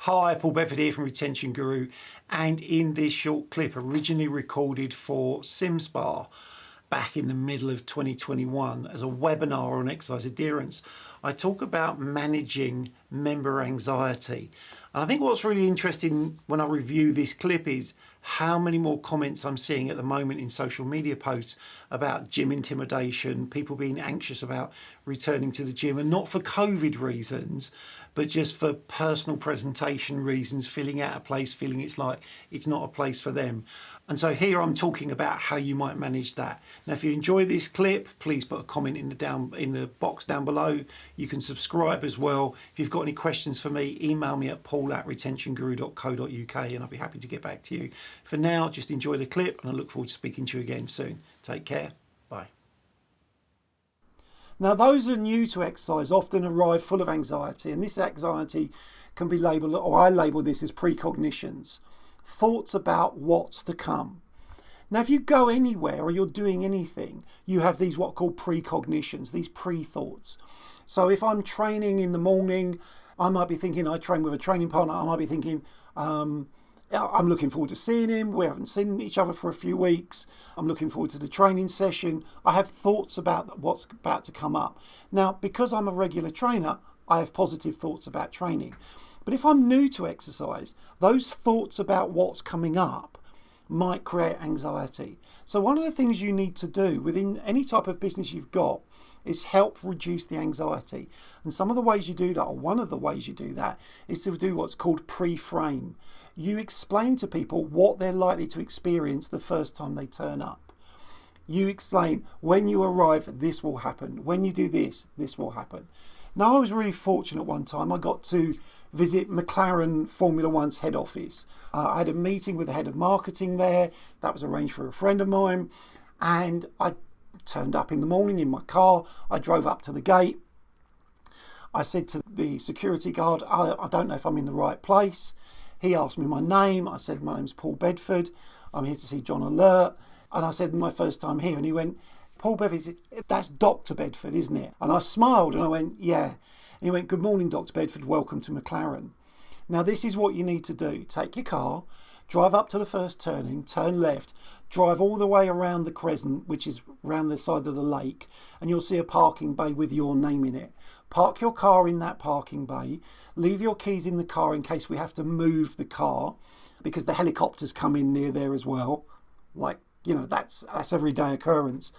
Hi, Paul Bedford here from Retention Guru, and in this short clip originally recorded for CIMSPA back in the middle of 2021 as a webinar on exercise adherence, I talk about managing member anxiety. And I think what's really interesting when I review this clip is how many more comments I'm seeing at the moment in social media posts about gym intimidation, people being anxious about returning to the gym, and not for COVID reasons, but just for personal presentation reasons, feeling out of place, feeling it's like it's not a place for them. And so here I'm talking about how you might manage that. Now, if you enjoy this clip, please put a comment in the box down below. You can subscribe as well. If you've got any questions for me, email me at paul@retentionguru.co.uk and I'll be happy to get back to you. For now, just enjoy the clip and I look forward to speaking to you again soon. Take care. Bye. Now, those who are new to exercise often arrive full of anxiety, and this anxiety can be labelled, or I label this as precognitions, thoughts about what's to come. Now, if you go anywhere or you're doing anything, you have these what are called precognitions, these pre-thoughts. So if I'm training in the morning, I might be thinking, I train with a training partner, I might be thinking, I'm looking forward to seeing him. We haven't seen each other for a few weeks. I'm looking forward to the training session. I have thoughts about what's about to come up. Now, because I'm a regular trainer, I have positive thoughts about training. But if I'm new to exercise, those thoughts about what's coming up might create anxiety. So one of the things you need to do within any type of business you've got is help reduce the anxiety. And some of the ways you do that, or one of the ways you do that, is to do what's called pre-frame. You explain to people what they're likely to experience the first time they turn up. You explain, when you arrive, this will happen. When you do this, this will happen. Now, I was really fortunate one time. I got to visit McLaren Formula One's head office. I had a meeting with the head of marketing there. That was arranged for a friend of mine. And I turned up in the morning in my car. I drove up to the gate. I said to the security guard, I don't know if I'm in the right place. He asked me my name. I said, my name's Paul Bedford. I'm here to see John Alert. And I said, my first time here. And he went, Paul Bedford, that's Dr. Bedford, isn't it? And I smiled and I went, yeah. And he went, good morning, Dr. Bedford. Welcome to McLaren. Now, this is what you need to do. Take your car, drive up to the first turning, turn left, drive all the way around the crescent, which is around the side of the lake, and you'll see a parking bay with your name in it. Park your car in that parking bay. Leave your keys in the car in case we have to move the car, because the helicopters come in near there as well. Like, you know, that's everyday occurrence.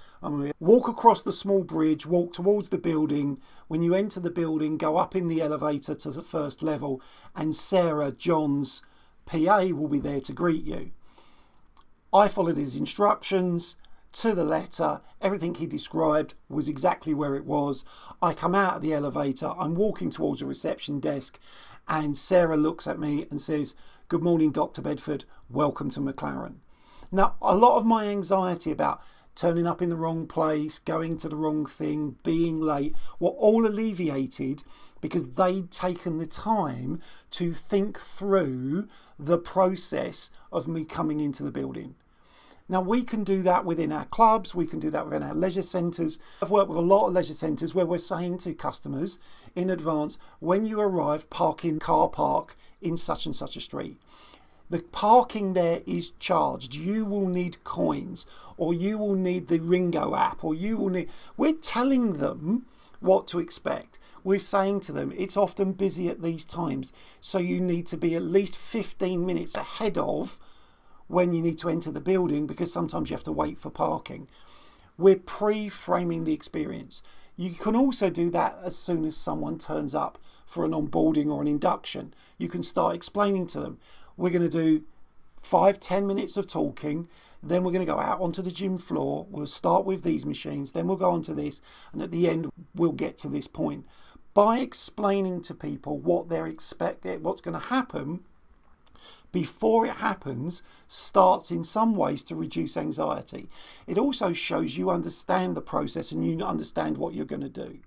Walk across the small bridge, walk towards the building. When you enter the building, go up in the elevator to the first level, and Sarah, John's PA, will be there to greet you. I followed his instructions to the letter. Everything he described was exactly where it was. I come out of the elevator, I'm walking towards a reception desk, and Sarah looks at me and says, good morning, Dr. Bedford, welcome to McLaren. Now, a lot of my anxiety about turning up in the wrong place, going to the wrong thing, being late, were all alleviated because they'd taken the time to think through the process of me coming into the building. Now, we can do that within our clubs, we can do that within our leisure centres. I've worked with a lot of leisure centres where we're saying to customers in advance, when you arrive, park in car park in such and such a street. The parking there is charged. You will need coins, or you will need the Ringo app, or you will need... We're telling them what to expect. We're saying to them, it's often busy at these times, so you need to be at least 15 minutes ahead of when you need to enter the building, because sometimes you have to wait for parking. We're pre-framing the experience. You can also do that as soon as someone turns up for an onboarding or an induction. You can start explaining to them, we're going to do 5-10 minutes of talking, then we're going to go out onto the gym floor, we'll start with these machines, then we'll go on to this, and at the end we'll get to this point. By explaining to people what they're expecting, what's going to happen before it happens, starts in some ways to reduce anxiety. It also shows you understand the process and you understand what you're going to do.